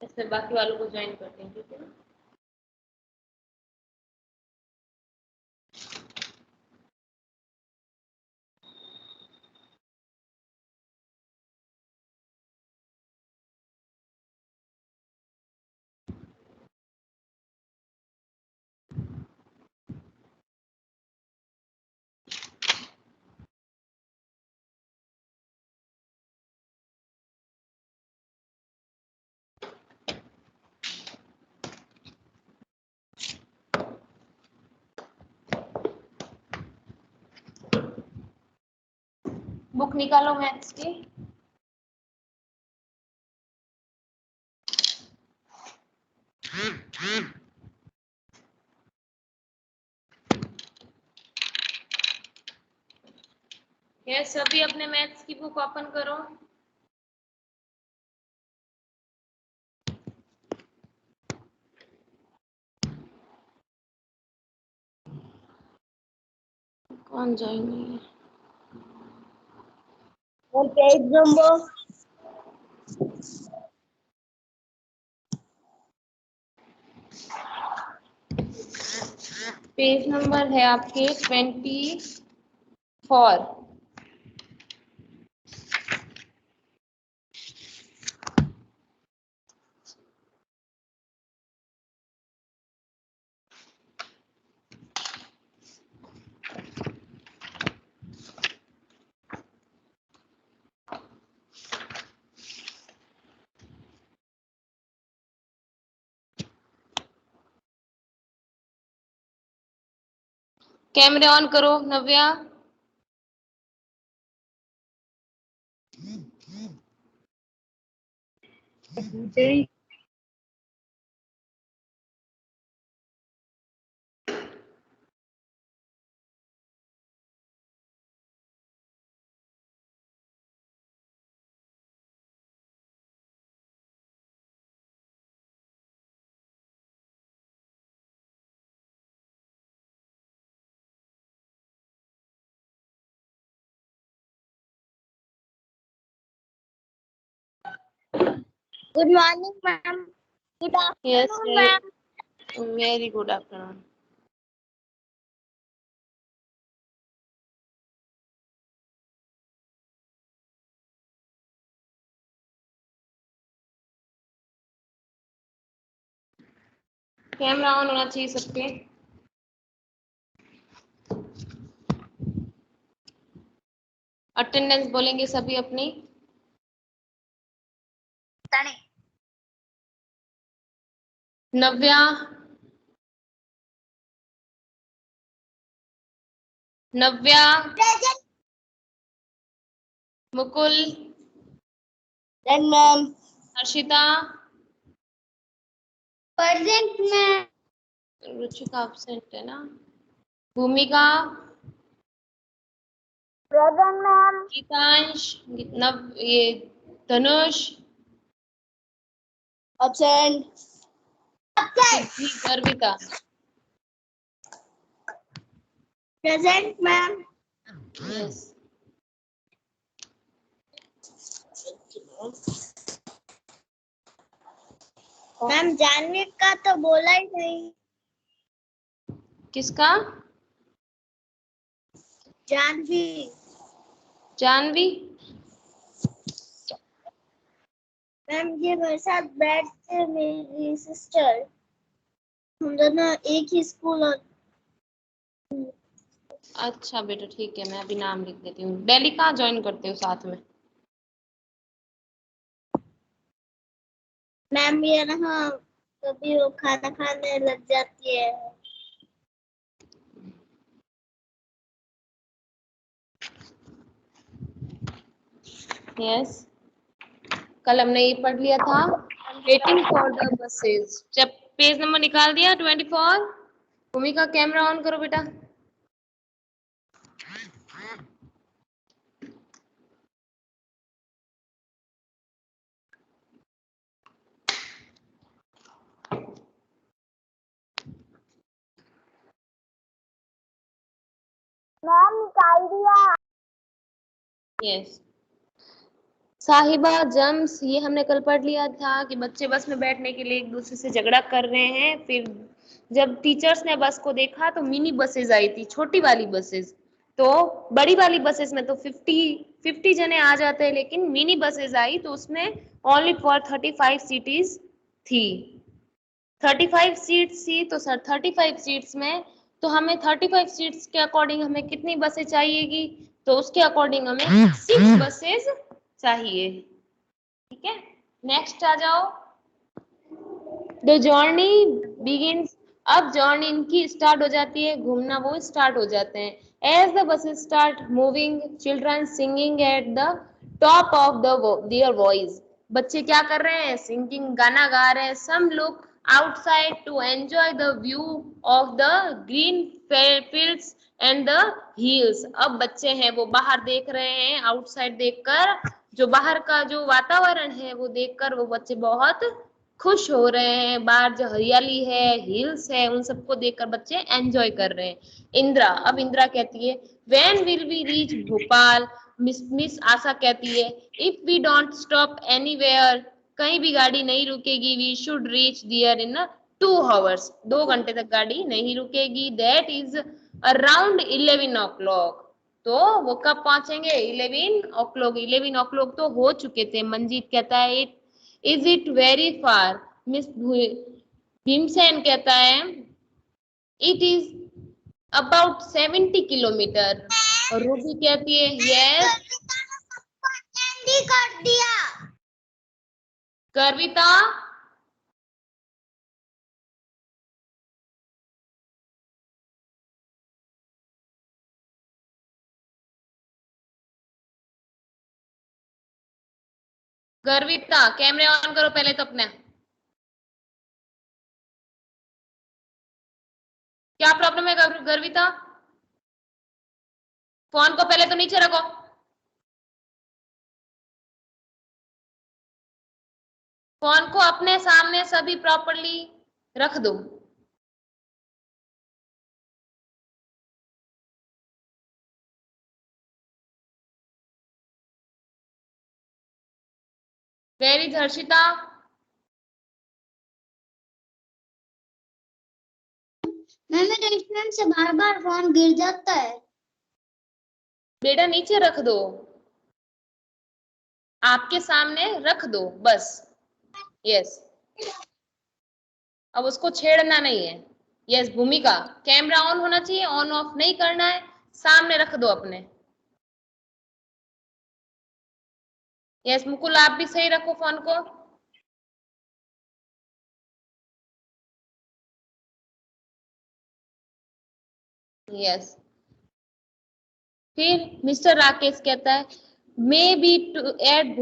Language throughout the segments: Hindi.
इसमें बाकी वालों को ज्वाइन करते हैं, ठीक है ना। बुक निकालो मैथ्स की। ये सभी अपने मैथ्स की बुक ओपन करो। कौन ज्वाइन नहीं है? और पेज नंबर पेज नंबर है आपके 24। कैमरे ऑन करो Navya. Good morning ma'am, good yes, afternoon ma'am. Very good afternoon. Camera on होना चाहिए सबके। अटेंडेंस बोलेंगे सभी अपनी। Navya, Navya, present Mukul, ma'am, Harshita, present ma'am, Ruchika absent है ना। भूमिका, प्रेजेंट मैम, गीतांश, नव ये Dhanush, absent, Siddhi, Garvita. Present ma'am. Yes. Ma'am Janvi का तो बोला ही नहीं। किसका? जानवी, जानवी। मैम ये मेरे साथ बैठते मेरी सिस्टर, हम दोनों एक ही स्कूल और अच्छा बेटा ठीक है, मैं अभी नाम लिख देती हूँ। दिल्ली कहाँ ज्वाइन करते हो साथ में? मैम ये ना कभी वो खाना खाने लग जाती है। यस, कल हमने ये पढ़ लिया था, वेटिंग फॉर द बसेस। जब पेज नंबर निकाल दिया 24। भूमिका कैमरा ऑन करो बेटा। मैम निकाल दिया। यस, साहिबा जम्स, ये हमने कल पढ़ लिया था कि बच्चे बस में बैठने के लिए एक दूसरे से झगड़ा कर रहे हैं। फिर जब टीचर्स ने बस को देखा तो मिनी बसेस आई थी, छोटी वाली बसेस। तो बड़ी वाली बसेस में तो 50 जने आ जाते हैं, लेकिन मिनी बसेस आई तो उसमें ओनली फॉर 35 सीटीज थी। 35 सीट्स थी तो सर 35 सीट्स में तो हमें 35 सीट्स के अकॉर्डिंग हमें कितनी बसें चाहिएगी, तो उसके अकॉर्डिंग हमें 6 बसेस चाहिए। ठीक है, नेक्स्ट आ जाओ। द जर्नी बिगिंस, अब जर्नी इनकी स्टार्ट हो जाती है, घूमना वो स्टार्ट हो जाते हैं। As the buses start moving, children singing at the top of their voice, बच्चे क्या कर रहे हैं, सिंगिंग, गाना गा रहे हैं। Some look outside to enjoy the view of the green fields and the hills, अब बच्चे हैं वो बाहर देख रहे हैं, आउटसाइड देखकर, जो बाहर का जो वातावरण है वो देखकर वो बच्चे बहुत खुश हो रहे हैं। बाहर जो हरियाली है, हिल्स है, उन सबको देखकर बच्चे एंजॉय कर रहे हैं। इंदिरा, अब इंदिरा कहती है when will we reach Bhopal, miss Asha कहती है if we don't stop anywhere, कहीं भी गाड़ी नहीं रुकेगी, we should reach there in 2 hours, 2 घंटे तक गाड़ी नहीं रुकेगी, दैट इज अराउंड 11 o'clock, तो वो कब पहुंचेंगे, 11 o'clock, 11 o'clock तो हो चुके थे। मंजीत कहता है is it very far, miss Bhimsen कहता है इट इज अबाउट 70 किलोमीटर, और रूबी कहती है यस। कर दिया। गर्विता, गर्विता कैमरे ऑन करो पहले तो अपने। क्या प्रॉब्लम है गर्विता? फोन को पहले तो नीचे रखो। फोन को अपने सामने सभी प्रॉपरली रख दो। वेरी हर्षिता, मैम मेरे स्टूडेंट से बार बार फोन गिर जाता है। बेटा नीचे रख दो, आपके सामने रख दो बस। यस, अब उसको छेड़ना नहीं है। यस भूमिका, कैमरा ऑन होना चाहिए, ऑन ऑफ नहीं करना है, सामने रख दो अपने। यस मुकुल, आप भी सही रखो फोन को। यस, फिर मिस्टर राकेश कहता है may be to at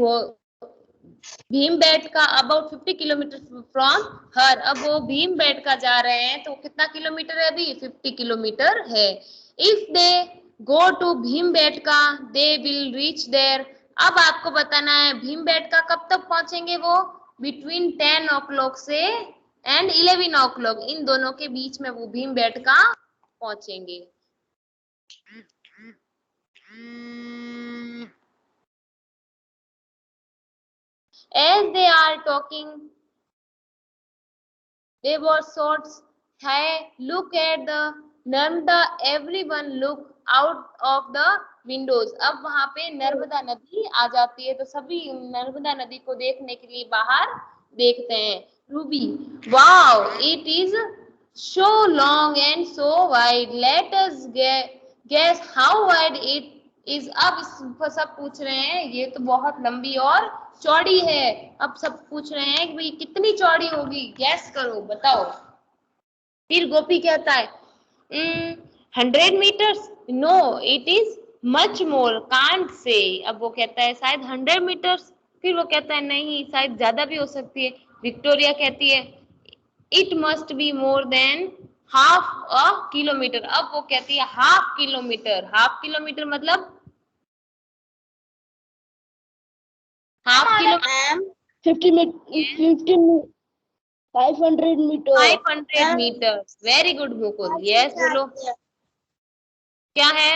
Bhimbetka about 50 kilometre from here, अब वो भीमबेटका जा रहे हैं तो कितना किलोमीटर है, अभी 50 किलोमीटर है। If they go to Bhimbetka they will reach there, अब आपको बताना है भीमबेटका कब तक पहुंचेंगे वो, बिटवीन 10 o'clock से एंड 11 o'clock, इन दोनों के बीच में वो भीमबेटका पहुंचेंगे। As they are talking, they were shorts. Hey, look at the Narmada. Everyone look out of the windows. अब वहां पे नर्मदा नदी आ जाती है तो सभी नर्मदा नदी को देखने के लिए बाहर देखते हैं। Ruby, wow, it is so long and so wide. Let us guess how wide it is. अब सब पूछ रहे हैं ये तो बहुत लंबी और चौड़ी है, अब सब पूछ रहे हैं कि भाई कितनी चौड़ी होगी, गैस करो बताओ। फिर गोपी कहता है 100 meters, no it is much more, can't say, अब वो कहता है शायद 100 meters, फिर वो कहता है नहीं शायद ज्यादा भी हो सकती है। विक्टोरिया कहती है it must be more than half a kilometre, अब वो कहती है हाफ किलोमीटर, हाफ किलोमीटर मतलब half kilometre 500 metre. 500 meters, very good Mukul. Yes बोलो क्या है?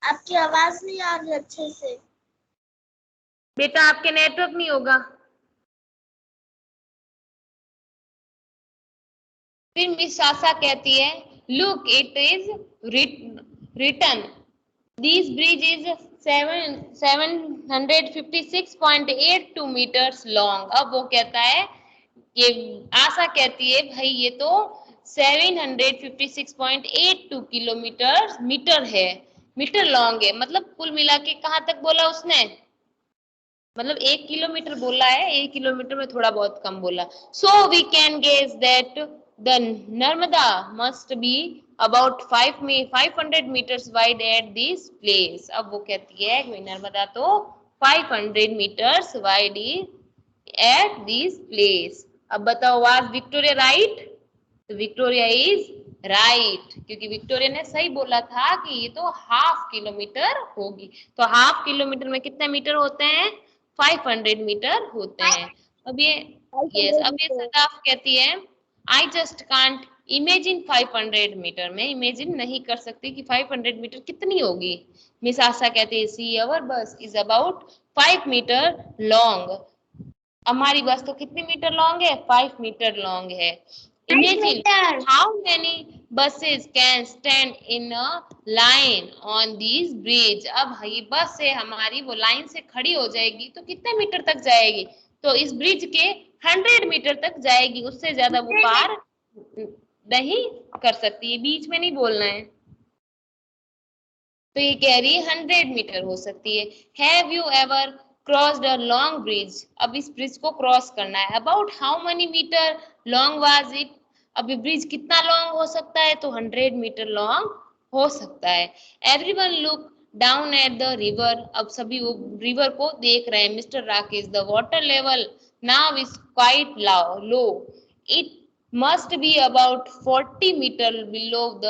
आपकी आवाज नहीं आ रही अच्छे से। बेटा आपके नेटवर्क नहीं होगा। फिर मिस आशा कहती है look it is written this bridge is 756.82 metres long. अब वो कहता है, ये आशा कहती है भाई ये तो 756.82 किलोमीटर मीटर है, मीटर लॉन्ग है। मतलब कुल मिला के कहाँ तक बोला उसने, मतलब 1 किलोमीटर बोला है, 1 किलोमीटर में थोड़ा बहुत कम बोला। So we can guess that the Narmada must be about 500 meters wide at this place. अब वो कहती है कि नर्मदा तो 500 meters wide at this place. अब बताओ वाज विक्टोरिया राइट? तो विक्टोरिया इज राइट, क्योंकि विक्टोरिया ने सही बोला था कि ये तो 1/2 किलोमीटर होगी। तो 1/2 किलोमीटर में कितने मीटर होते हैं? 500 मीटर होते हैं। अब ये यस, अब ये 500 सदाफ कहती है I just can't imagine 500 metre. में इमेजिन नहीं कर सकती कि 500 मीटर कितनी होगी। मिस आशा कहती है सी अवर बस इज अबाउट 5 मीटर लॉन्ग। हमारी बस तो कितनी मीटर लॉन्ग है? 5 मीटर लॉन्ग है। Imagine metre how many buses can stand in a line on these bridge। अब ये बस है हमारी, वो लाइन से खड़ी हो जाएगी तो कितने मीटर तक जाएगी? तो इस ब्रिज के 100 मीटर तक जाएगी, उससे ज्यादा वो पार नहीं कर सकती। बीच में नहीं बोलना है। तो ये कह रही है 100 मीटर हो सकती है। Have you ever crossed a long bridge? अब इस ब्रिज को क्रॉस करना है। About how many metre long was it? अब ये ब्रिज कितना लॉन्ग हो सकता है? तो 100 मीटर लॉन्ग हो सकता है। Everyone look down at the river. अब सभी वो रिवर को देख रहे हैं। Mister Rakesh the water level now is quite low, it must be about 40 metre below the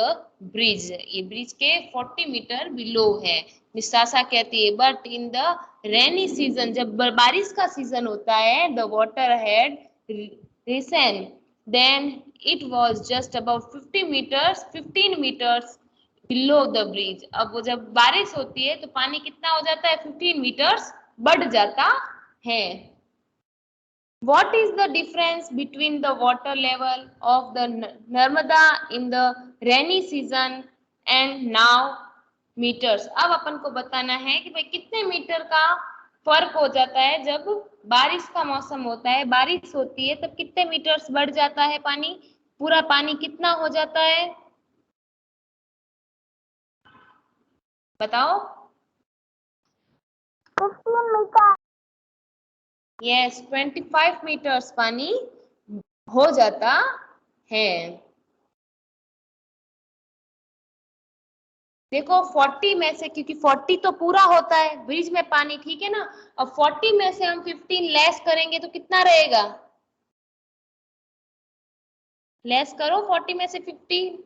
bridge. ये ब्रिज के 40 मीटर बिलो है। निशासा कहती है but in the rainy season, जब बारिश का सीजन होता है, the water had risen then it was just about 15 metres below the bridge. अब वो जब बारिश होती है तो पानी कितना हो जाता है? 15 मीटर्स बढ़ जाता है। What is the difference between the water level of the Narmada in the rainy season and now meters? अब अपन को बताना है कि भाई कितने मीटर का फर्क हो जाता है जब बारिश का मौसम होता है, बारिश होती है तब कितने मीटर्स बढ़ जाता है पानी, पूरा पानी कितना हो जाता है बताओ? 15 मीटर यस, 25 मीटर्स पानी हो जाता है। देखो 40 में से, क्योंकि 40 तो पूरा होता है ब्रिज में पानी, ठीक है ना। अब 40 में से हम 15 लेस करेंगे तो कितना रहेगा? लेस करो 40 में से 50।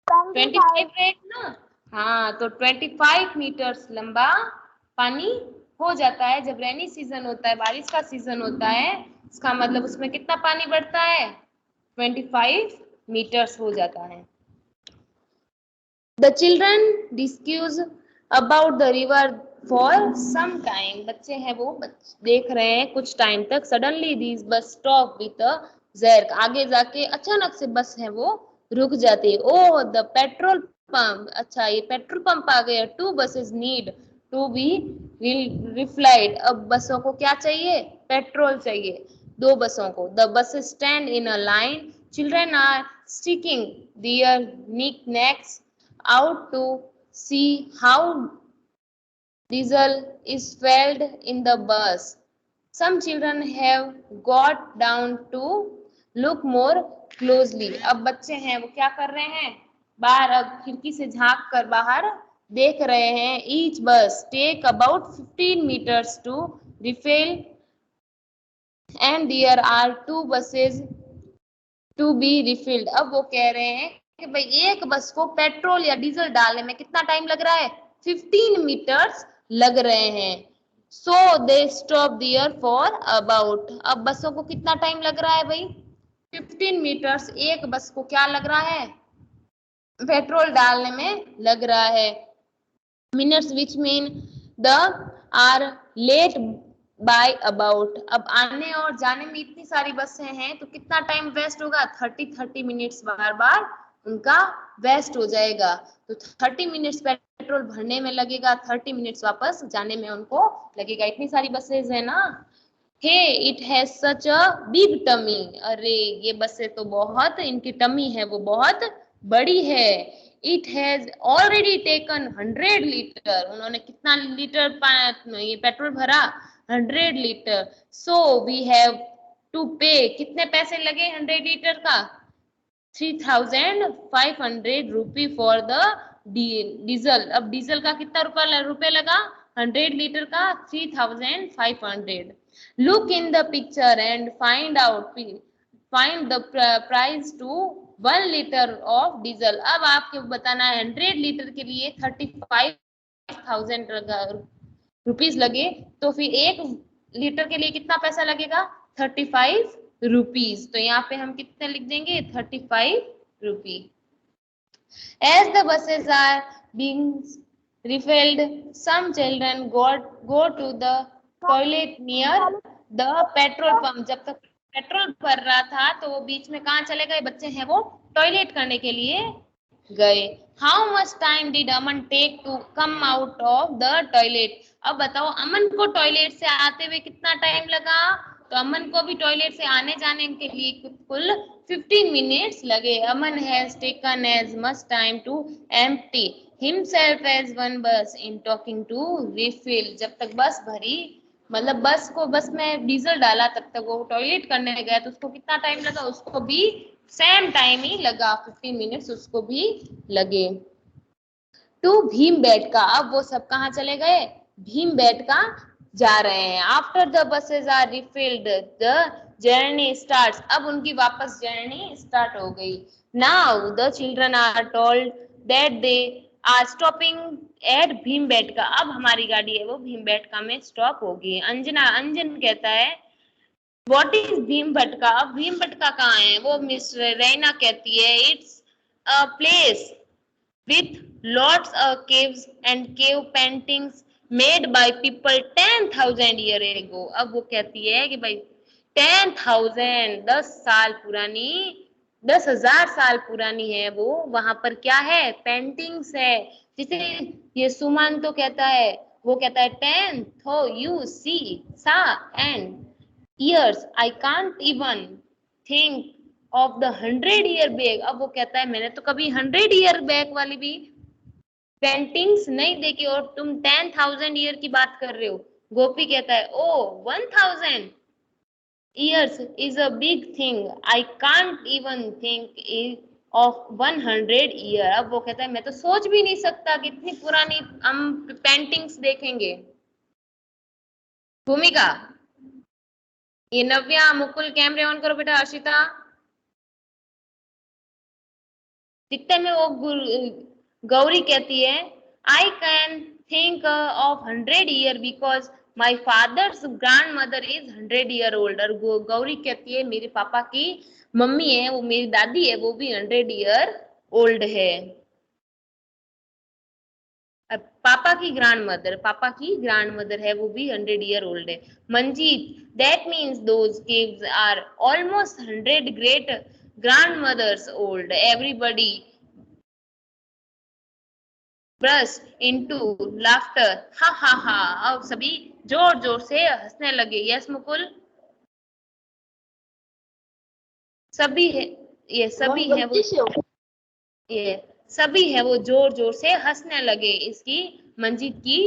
25 रहेगा ना। हाँ, तो 25 मीटर्स लंबा पानी हो जाता है जब रेनी सीजन होता है, बारिश का सीजन होता है। इसका मतलब उसमें कितना पानी बढ़ता है? 25 मीटर्स हो जाता है। The children discuss about the river for some time। बच्चे हैं वो देख रहे हैं कुछ टाइम तक। Suddenly these bus stop with a jerk। आगे जाके अचानक से बस है वो रुक जाती है। Oh the petrol pump। अच्छा ये पेट्रोल पंप आ गया। Two buses need to be refilled। अब बसों को क्या चाहिए? पेट्रोल चाहिए। दो बसों को। The buses stand in a line। Children are sticking their necks out to see how diesel is filled in the bus. Some children have got down to look more closely। अब बच्चे हैं वो क्या कर रहे हैं? बाहर अब खिड़की से झांक कर बाहर देख रहे हैं। Each bus take about 15 meters to refill and there are two buses to be refilled. अब वो कह रहे हैं कि भाई एक बस को पेट्रोल या डीजल डालने में कितना टाइम लग रहा है? 15 मीटर्स लग रहे हैं। So they stop there for about. अब बसों को कितना टाइम लग रहा है भाई? 15 मीटर्स। एक बस को क्या लग रहा है? पेट्रोल डालने में लग रहा है। Minutes which mean the are late by about. अब आने और जाने में इतनी सारी बसें हैं तो कितना टाइम वेस्ट होगा, 30 मिनट्स बार बार उनका वेस्ट हो जाएगा। तो 30 मिनट्स पेट्रोल भरने में लगेगा, 30 मिनट्स वापस जाने में उनको लगेगा। इतनी सारी बसेज है ना। Hey it has such a big tummy. अरे ये बसें तो बहुत, इनकी टमी है वो बहुत बड़ी है। It has already taken 100 litre. उन्होंने कितना लीटर ये पेट्रोल भरा, 100 litre. So we have to pay, कितने पैसे लगे 100 लीटर का, 3500 रुपी फॉर द डीजल। अब डीजल का कितना रुपए लगा, 100 लीटर का 3500। Look in the picture and find the price to 1 litre of diesel. अब आपको बताना है 100 लीटर के लिए 35,000 रुपीज लगे, तो फिर 1 लीटर के लिए कितना पैसा लगेगा, 35 रुपीज। तो यहाँ पे हम कितने लिख देंगे, 35 रुपी। As the buses are being refilled, some children go to the toilet near the petrol pump। जब तक पेट्रोल भर रहा था तो वो बीच में कहाँ चले गए बच्चे हैं, वो टॉयलेट करने के लिए गए। How much time did Aman take to come out of the toilet. अब बताओ अमन को टॉयलेट से आते हुए कितना टाइम लगा। तो अमन को भी टॉयलेट से आने जाने के लिए कुल 15 मिनट्स लगे। Aman has taken as much time to empty himself as one bus in talking to refill. जब तक बस भरी, मतलब बस में डीजल डाला, तब तक वो टॉयलेट करने गया तो उसको कितना टाइम लगा, उसको भी सेम टाइम ही लगा, 15 मिनट्स उसको भी लगे। टू भीम बेटका। अब वो सब कहाँ चले गए, भीम बेटका जा रहे हैं। After the buses are refilled the journey starts. अब उनकी वापस जर्नी स्टार्ट हो गई। Now the children are told that they are stopping at Bhimbetka. अब हमारी गाड़ी है वो भीमबेटका में स्टॉप होगी। अंजन कहता है व्हाट इज भीमबेटका। अब भीमबेटका कहाँ है, वो मिस रैना कहती है it's a place with lots of caves and cave paintings made by people 10,000 year ago। अब वो कहती है कि भाई 10,000 10 साल पुरानी, 10,000 साल पुरानी है वो, वहां पर क्या है, पेंटिंग्स है। जैसे ये सुमन तो कहता है, वो कहता है 10 थो यू सी सा and years I can't even think of the 100 year back। अब वो कहता है मैंने तो कभी 100 year back वाली भी पेंटिंग्स नहीं देखी और तुम 10,000 ईयर की बात कर रहे हो। गोपी कहता है ओ 1,000 years is a big thing, I can't even think of 100 year। अब वो कहता है मैं तो सोच भी नहीं सकता कि इतनी पुरानी हम पेंटिंग्स देखेंगे। भूमिका, ये नव्या मुकुल कैमरे ऑन करो बेटा। अर्शिता, जितने में वो गौरी कहती है I can think of 100 year because my father's grand mother is 100 year old। और गौरी कहती है मेरे पापा की मम्मी है, वो मेरी दादी है, वो भी 100 year old है। पापा की ग्रैंड मदर है, वो भी 100 year old है। Manjeet, that means those caves are almost 100 great grandmothers old. Everybody burst into laughter। हा हा हा। अब सभी जोर जोर से हंसने लगे। यस मुकुल, सभी है, ये सभी है वो, ये सभी है वो जोर जोर से हंसने लगे इसकी, मंजीत की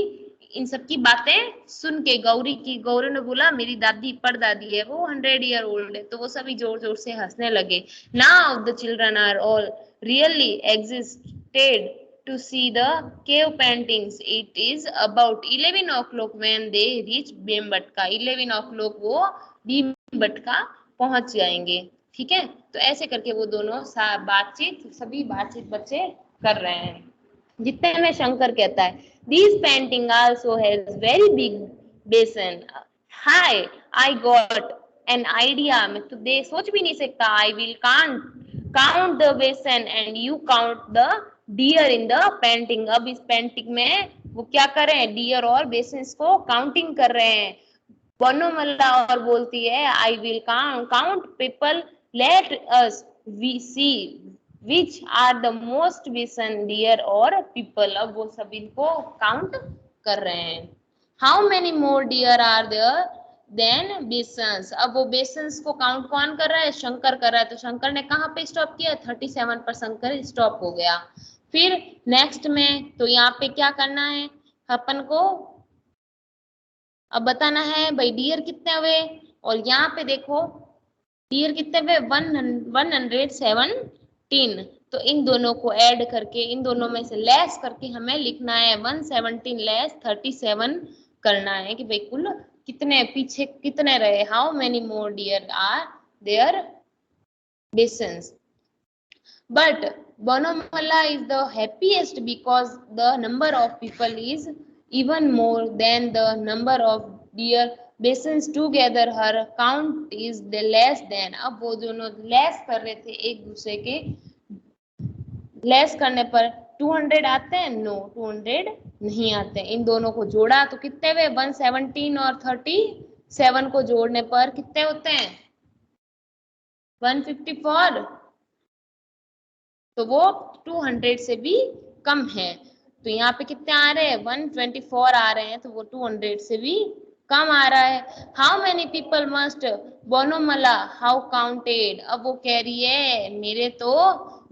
इन सब की बातें सुन के। गौरी ने बोला मेरी दादी परदादी है, वो 100 year old है, तो वो सभी जोर जोर से हंसने लगे। Now the children are all really excited to see the cave paintings। It is about 11 o'clock when they reach भीमबटका। 11 o'clock वो भीमबटका पहुंच जाएंगे। ठीक है, तो ऐसे करके वो दोनों सभी बातचीत बच्चे कर रहे हैं। जितने में शंकर कहता है this painting also has very big bison. Hi I got an idea. मैं तो दे सोच भी नहीं सकता। I will can't count the bison and you count the deer in the painting. अब इस पेंटिंग में वो क्या कर रहे हैं, डियर और बेसन्स को काउंटिंग कर रहे हैं। बनोमल्ला और बोलती है I will count people, let us we see which are the most bison deer or people. अब वो सब इनको काउंट कर रहे हैं। How many more deer are there than bisons. अब वो बेसन्स को काउंट कौन कर रहा है, शंकर कर रहा है। तो शंकर ने कहाँ पे स्टॉप किया, 37 पर शंकर स्टॉप हो गया। फिर नेक्स्ट में तो यहाँ पे क्या करना है अपन को, अब बताना है भाई डियर कितने हुए, और यहाँ पे देखो डियर कितने हुए 117। तो इन दोनों को ऐड करके, इन दोनों में से लेस करके हमें लिखना है 117 लेस 37 करना है कि भाई कुल कितने पीछे कितने रहे। How many more deer are there bisons. But Bonamalla is the happiest because the number of people is even more than the number of deer basins together. Her count is the less than. अब वो दोनों लेस कर रहे थे एक दूसरे के, लेस करने पर 200 आते हैं, नो 200 नहीं आते। इन दोनों को जोड़ा तो कितने हुए 117 और 37 को जोड़ने पर कितने होते हैं 154। तो वो 200 से भी कम है। तो यहाँ पे कितने आ रहे हैं 124 आ रहे हैं, तो वो 200 से भी कम आ रहा है। How many people must Bonamalla how counted. अब वो कह रही है मेरे तो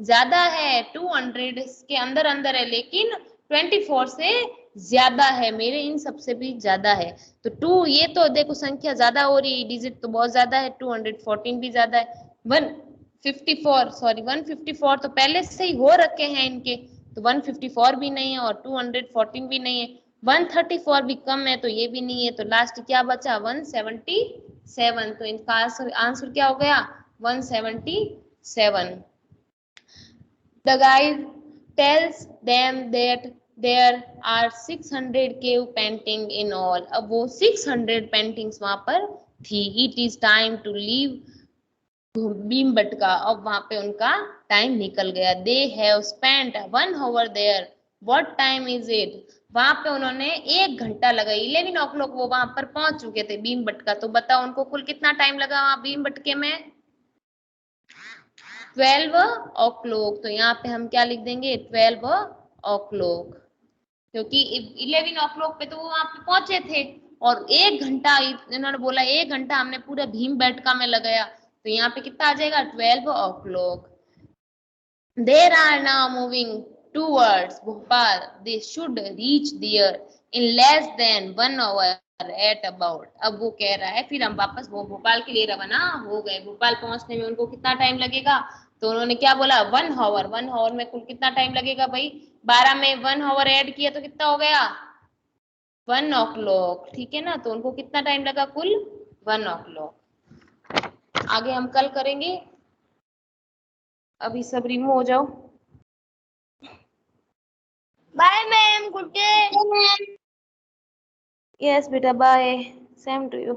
ज्यादा है, 200 के अंदर अंदर है लेकिन 24 से ज्यादा है, मेरे इन सबसे भी ज्यादा है। तो 2 ये तो देखो संख्या ज्यादा हो रही है, डिजिट तो बहुत ज्यादा है, 214 भी ज्यादा है। 154 तो पहले से ही हो रखे हैं इनके, तो 154 भी नहीं है और 214 भी नहीं है। 134 भी कम है तो ये भी नहीं है, तो लास्ट क्या बचा 177। तो इनका आंसर क्या हो गया 177। The guide tells them that there are 600 cave painting in all। अब वो 600 पेंटिंग्स वहां पर थी। It is time to leave Bhimbetka. अब वहां पे उनका टाइम निकल गया। They have spent 1 hour there, what time is it. वहां पे उन्होंने 1 घंटा लगा, 11 o'clock वो वहां पर पहुंच चुके थे बीम बटका। तो बताओ उनको कुल कितना टाइम लगा वहां बीम बटके में 12 o'clock। तो यहाँ पे हम क्या लिख देंगे 12 o'clock, क्योंकि 11 o'clock पे तो वो वहां पे पहुंचे थे और 1 घंटा इन्होंने बोला 1 घंटा हमने पूरा भीम बैठका में लगाया। तो यहाँ पे कितना आ जाएगा 12 o'clock। There are now moving towards Bhopal. They should reach there in less than 1 hour at about। अब वो कह रहा है फिर हम वापस वो भोपाल के लिए रवाना हो गए। भोपाल पहुंचने में उनको कितना टाइम लगेगा, तो उन्होंने क्या बोला 1 hour। 1 hour में कुल कितना टाइम लगेगा भाई, 12 में 1 hour ऐड किया तो कितना हो गया 1 o'clock। ठीक है ना, तो उनको कितना टाइम लगा कुल 1 o'clock। आगे हम कल करेंगे, अभी सब रिमूव हो जाओ। Bye ma'am, good day. Yes बेटा बाय, सेम टू यू।